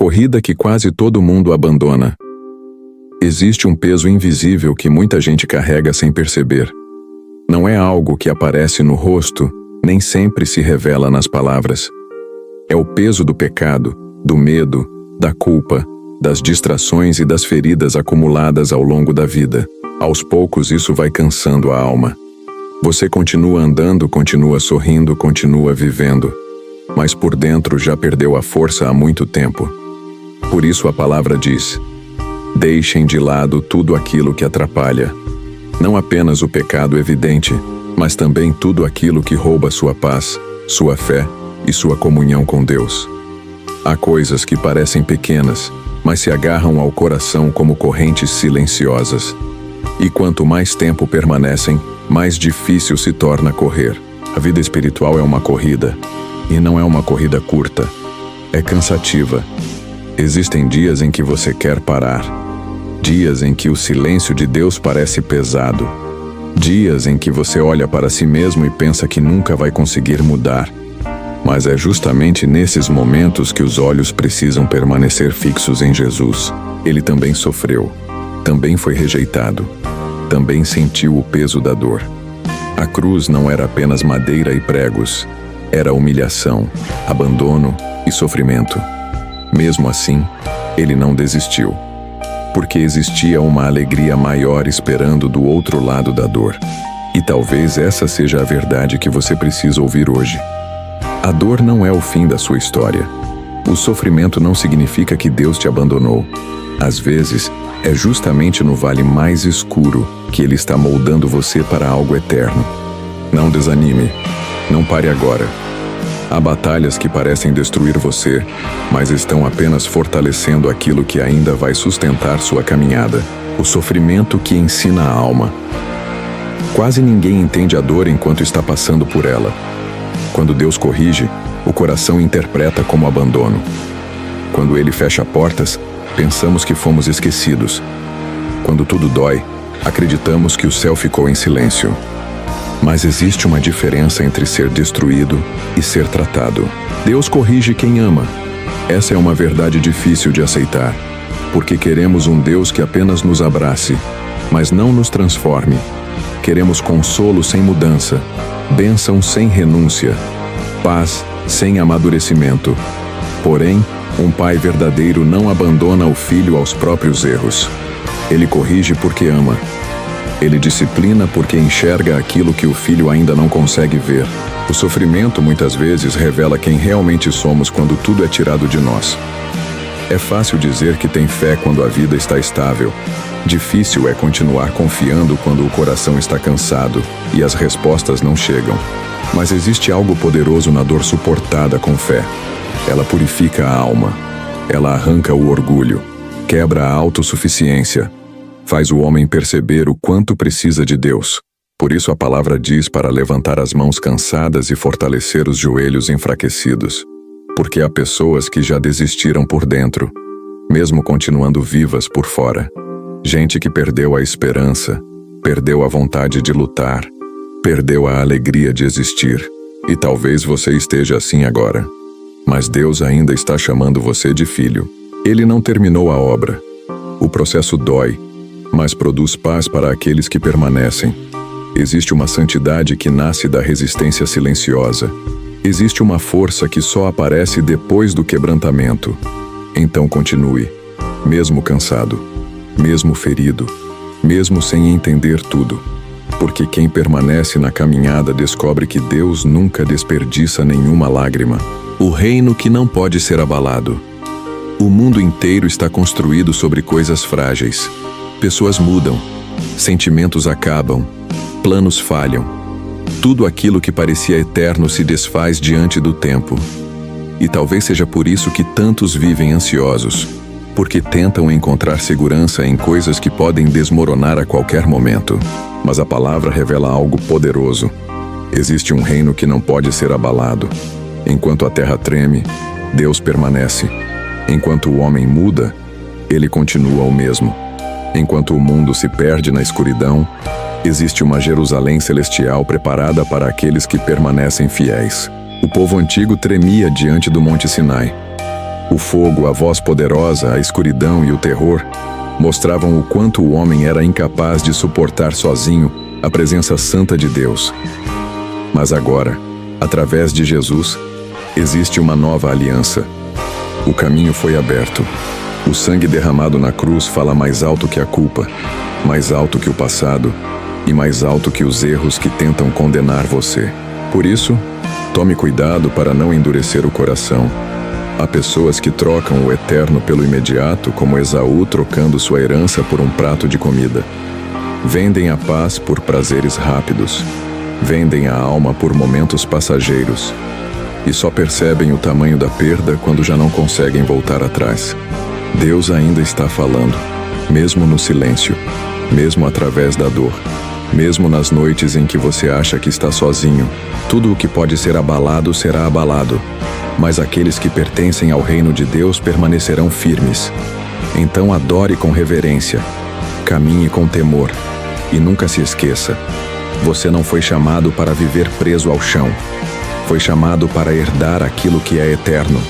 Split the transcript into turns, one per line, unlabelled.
corrida que quase todo mundo abandona. Existe um peso invisível que muita gente carrega sem perceber. Não é algo que aparece no rosto, nem sempre se revela nas palavras. É o peso do pecado, do medo, da culpa, das distrações e das feridas acumuladas ao longo da vida. Aos poucos isso vai cansando a alma. Você continua andando, continua sorrindo, continua vivendo, mas por dentro já perdeu a força há muito tempo. Por isso a palavra diz: deixem de lado tudo aquilo que atrapalha. Não apenas o pecado evidente, mas também tudo aquilo que rouba sua paz, sua fé e sua comunhão com Deus. Há coisas que parecem pequenas, mas se agarram ao coração como correntes silenciosas. E quanto mais tempo permanecem, mais difícil se torna correr. A vida espiritual é uma corrida, e não é uma corrida curta. É cansativa. Existem dias em que você quer parar. Dias em que o silêncio de Deus parece pesado. Dias em que você olha para si mesmo e pensa que nunca vai conseguir mudar. Mas é justamente nesses momentos que os olhos precisam permanecer fixos em Jesus. Ele também sofreu, também foi rejeitado, também sentiu o peso da dor. A cruz não era apenas madeira e pregos, era humilhação, abandono e sofrimento. Mesmo assim, ele não desistiu, porque existia uma alegria maior esperando do outro lado da dor. E talvez essa seja a verdade que você precisa ouvir hoje. A dor não é o fim da sua história. O sofrimento não significa que Deus te abandonou. Às vezes, é justamente no vale mais escuro que Ele está moldando você para algo eterno. Não desanime. Não pare agora. Há batalhas que parecem destruir você, mas estão apenas fortalecendo aquilo que ainda vai sustentar sua caminhada. O sofrimento que ensina a alma. Quase ninguém entende a dor enquanto está passando por ela. Quando Deus corrige, o coração interpreta como abandono. Quando Ele fecha portas, pensamos que fomos esquecidos. Quando tudo dói, acreditamos que o céu ficou em silêncio. Mas existe uma diferença entre ser destruído e ser tratado. Deus corrige quem ama. Essa é uma verdade difícil de aceitar, porque queremos um Deus que apenas nos abrace, mas não nos transforme. Queremos consolo sem mudança, bênção sem renúncia, paz sem amadurecimento. Porém, um pai verdadeiro não abandona o filho aos próprios erros. Ele corrige porque ama. Ele disciplina porque enxerga aquilo que o filho ainda não consegue ver. O sofrimento muitas vezes revela quem realmente somos quando tudo é tirado de nós. É fácil dizer que tem fé quando a vida está estável. Difícil é continuar confiando quando o coração está cansado e as respostas não chegam. Mas existe algo poderoso na dor suportada com fé. Ela purifica a alma. Ela arranca o orgulho, quebra a autossuficiência, faz o homem perceber o quanto precisa de Deus. Por isso a palavra diz para levantar as mãos cansadas e fortalecer os joelhos enfraquecidos. Porque há pessoas que já desistiram por dentro, mesmo continuando vivas por fora. Gente que perdeu a esperança, perdeu a vontade de lutar, perdeu a alegria de existir. E talvez você esteja assim agora. Mas Deus ainda está chamando você de filho. Ele não terminou a obra. O processo dói, mas produz paz para aqueles que permanecem. Existe uma santidade que nasce da resistência silenciosa. Existe uma força que só aparece depois do quebrantamento. Então continue, mesmo cansado, mesmo ferido, mesmo sem entender tudo. Porque quem permanece na caminhada descobre que Deus nunca desperdiça nenhuma lágrima. O reino que não pode ser abalado. O mundo inteiro está construído sobre coisas frágeis. Pessoas mudam, sentimentos acabam, planos falham. Tudo aquilo que parecia eterno se desfaz diante do tempo. E talvez seja por isso que tantos vivem ansiosos, porque tentam encontrar segurança em coisas que podem desmoronar a qualquer momento. Mas a palavra revela algo poderoso. Existe um reino que não pode ser abalado. Enquanto a terra treme, Deus permanece. Enquanto o homem muda, ele continua o mesmo. Enquanto o mundo se perde na escuridão, existe uma Jerusalém celestial preparada para aqueles que permanecem fiéis. O povo antigo tremia diante do Monte Sinai. O fogo, a voz poderosa, a escuridão e o terror mostravam o quanto o homem era incapaz de suportar sozinho a presença santa de Deus. Mas agora, através de Jesus, existe uma nova aliança. O caminho foi aberto. O sangue derramado na cruz fala mais alto que a culpa, mais alto que o passado e mais alto que os erros que tentam condenar você. Por isso, tome cuidado para não endurecer o coração. Há pessoas que trocam o eterno pelo imediato, como Esaú trocando sua herança por um prato de comida. Vendem a paz por prazeres rápidos. Vendem a alma por momentos passageiros. E só percebem o tamanho da perda quando já não conseguem voltar atrás. Deus ainda está falando, mesmo no silêncio, mesmo através da dor, mesmo nas noites em que você acha que está sozinho. Tudo o que pode ser abalado será abalado, mas aqueles que pertencem ao reino de Deus permanecerão firmes. Então adore com reverência, caminhe com temor e nunca se esqueça: você não foi chamado para viver preso ao chão. Foi chamado para herdar aquilo que é eterno.